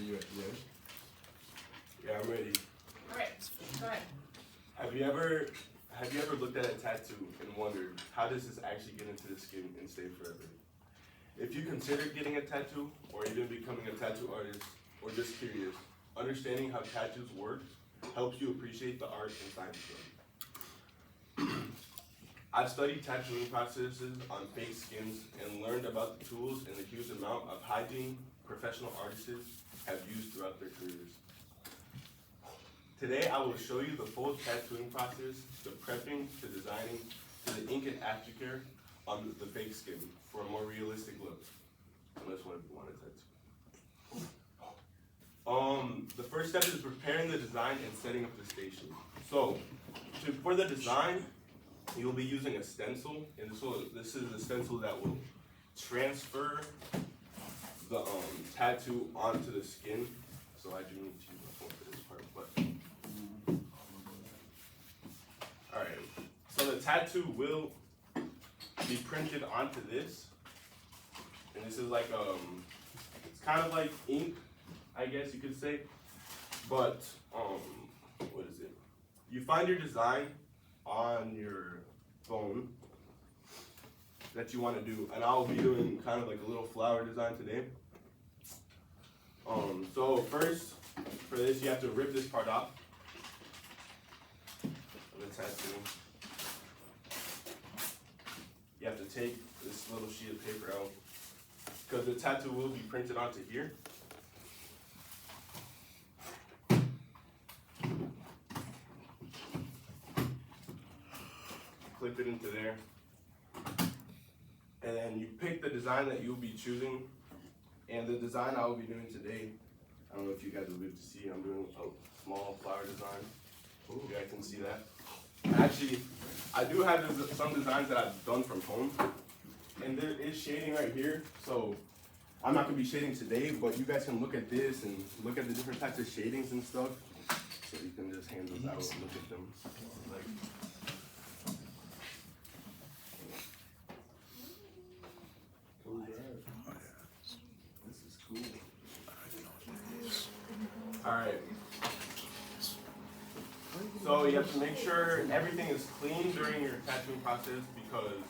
you ready? Yeah, I'm ready. All right, go ahead. Have you ever looked at a tattoo and wondered, how does this actually get into the skin and stay forever? If you consider getting a tattoo, or even becoming a tattoo artist, or just curious, understanding how tattoos work helps you appreciate the art and science of them. I've studied tattooing processes on fake skins and learned about the tools and the huge amount of hygiene professional artists have used throughout their careers. Today I will show you the full tattooing process, the prepping to designing, to the ink and aftercare on the fake skin for a more realistic look. Unless one of you want a tattoo. The first step is preparing the design and setting up the station. So, for the design, you'll be using a stencil, and this is a stencil that will transfer the tattoo onto the skin. So I do need to use my phone for this part, but alright. So the tattoo will be printed onto this. And this is like it's kind of like ink, I guess you could say. But what is it? You find your design on your phone that you want to do, and I'll be doing kind of like a little flower design today. So first, for this, you have to rip this part off of the tattoo. You have to take this little sheet of paper out, because the tattoo will be printed onto here. Clip it into there. And then you pick the design that you'll be choosing. And the design I will be doing today, I don't know if you guys will be able to see, I'm doing a small flower design. You guys can see that. Actually, I do have some designs that I've done from home. And there is shading right here. So I'm not going to be shading today, but you guys can look at this and look at the different types of shadings and stuff. So you can just hand those out and look at them. Like, this is cool. Alright. So you have to make sure everything is clean during your tattooing process, because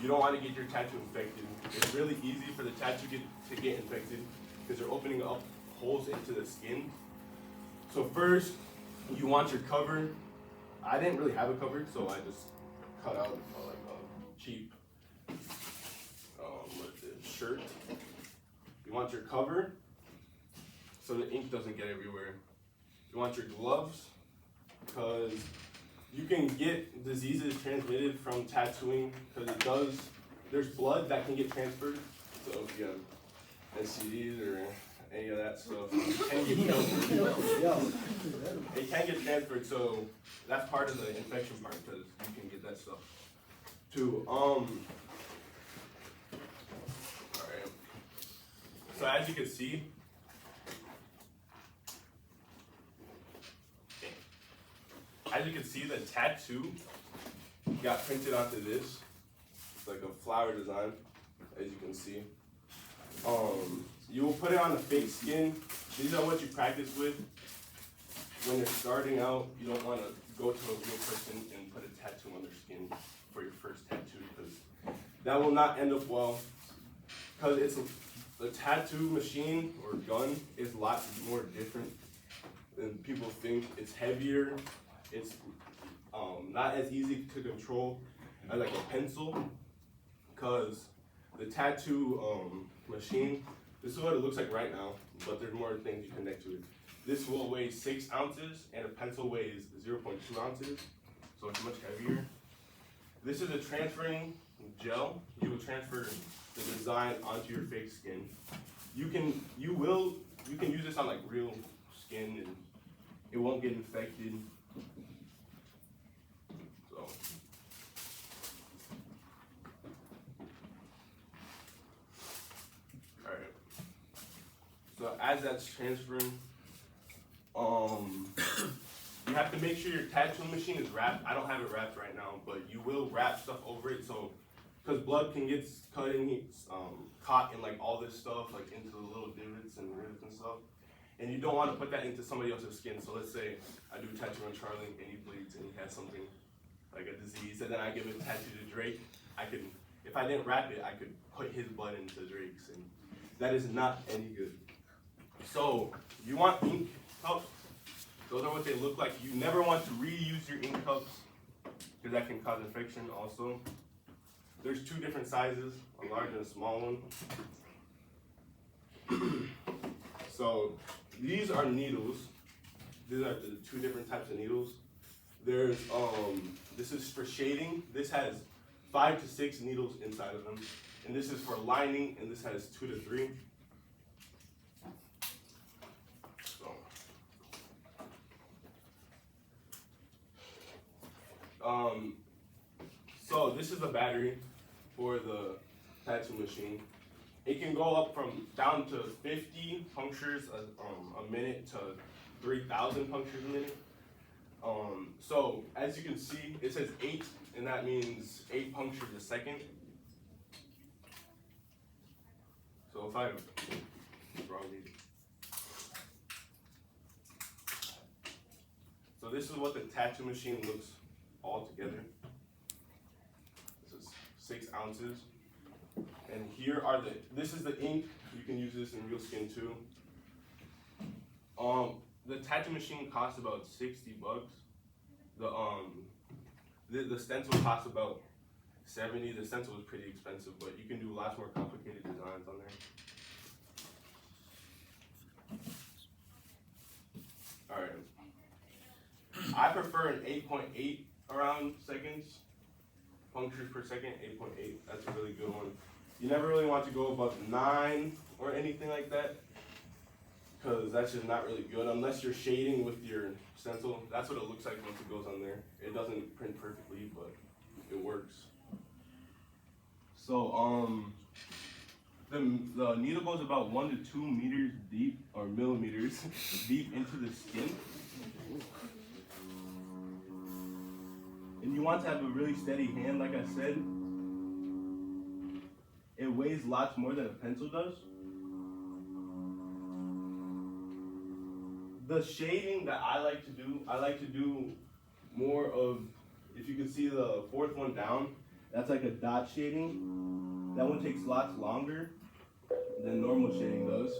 you don't want to get your tattoo infected. It's really easy for the tattoo to get infected because you're opening up holes into the skin. So first, you want your cover. I didn't really have a cover, so I just cut out like a cheap shirt. You want your cover so the ink doesn't get everywhere. You want your gloves, because you can get diseases transmitted from tattooing, because there's blood that can get transferred. So if you have STDs or any of that stuff, it can get transferred. It can get transferred, so that's part of the infection part, because you can get that stuff too. Alright. So as you can see, the tattoo got printed onto this. It's like a flower design, as you can see. You will put it on the fake skin. These are what you practice with when you're starting out. You don't want to go to a real person and put a tattoo on their skin for your first tattoo, because that will not end up well. Because the tattoo machine or gun is a lot more different than people think. It's heavier. It's not as easy to control as like a pencil, because the tattoo machine, this is what it looks like right now, but there's more things you connect to it. This will weigh 6 ounces and a pencil weighs 0.2 ounces, so it's much heavier. This is a transferring gel. You will transfer the design onto your fake skin. You can use this on like real skin and it won't get infected. So as that's transferring, you have to make sure your tattoo machine is wrapped. I don't have it wrapped right now, but you will wrap stuff over it, so because blood can get caught in like all this stuff, like into the little divots and rivets and stuff. and you don't want to put that into somebody else's skin. So let's say I do a tattoo on Charlie and he bleeds and he has something like a disease, and then I give a tattoo to Drake. I could, if I didn't wrap it, I could put his blood into Drake's, and that is not any good. So you want ink cups. Those are what they look like. You never want to reuse your ink cups because that can cause infection also. There's two different sizes, a large and a small one. So these are needles. These are the two different types of needles. There's this is for shading. This has 5 to 6 needles inside of them, and this is for lining, and this has 2 to 3. So this is the battery for the tattoo machine. It can go up from down to 50 punctures a minute to 3,000 punctures a minute. So as you can see, it says 8, and that means 8 punctures a second. So if I wrong read. So this is what the tattoo machine looks all together. This is 6 ounces. And here are this is the ink. You can use this in real skin too. The tattoo machine costs about $60. The stencil costs about $70. The stencil is pretty expensive, but you can do lots more complicated designs on there. Alright. I prefer an 8.8 around seconds. Punctures per second, 8.8. That's a really good one. You never really want to go above 9 or anything like that, because that's just not really good unless you're shading with your stencil. That's what it looks like once it goes on there. It doesn't print perfectly, but it works. So the needle goes about 1 to 2 meters deep, or millimeters deep into the skin. And you want to have a really steady hand, like I said. It weighs lots more than a pencil does. The shading that I like to do more of, if you can see the 4th one down, that's like a dot shading. That one takes lots longer than normal shading does.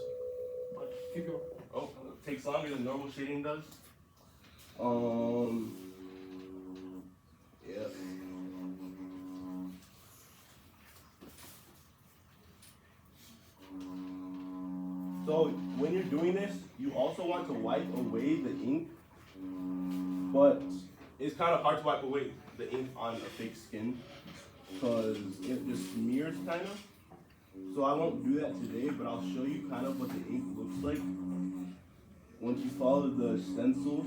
Keep going. Oh, it takes longer than normal shading does. Yeah. So when you're doing this, you also want to wipe away the ink, but it's kind of hard to wipe away the ink on a fake skin because it just smears kind of. So I won't do that today, but I'll show you kind of what the ink looks like once you follow the stencil.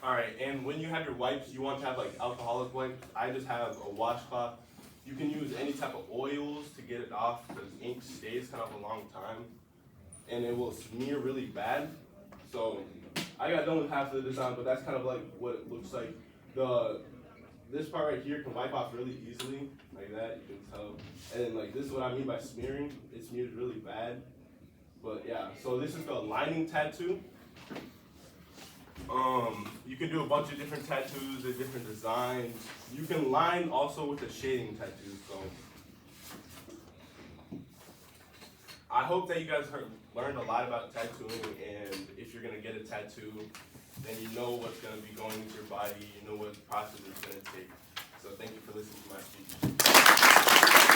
Alright, and when you have your wipes, you want to have like alcoholic wipes. I just have a washcloth. You can use any type of oils to get it off because ink stays kind of a long time and it will smear really bad. So I got done with half of the design, but that's kind of like what it looks like. This part right here can wipe off really easily, like that, you can tell. And then like this is what I mean by smearing. It smears really bad. But yeah, so this is the lining tattoo. You can do a bunch of different tattoos and different designs. You can line also with the shading tattoos. So I hope that you guys learned a lot about tattooing, and if you're gonna get a tattoo, then you know what's gonna be going into your body, you know what process it's gonna take. So thank you for listening to my speech.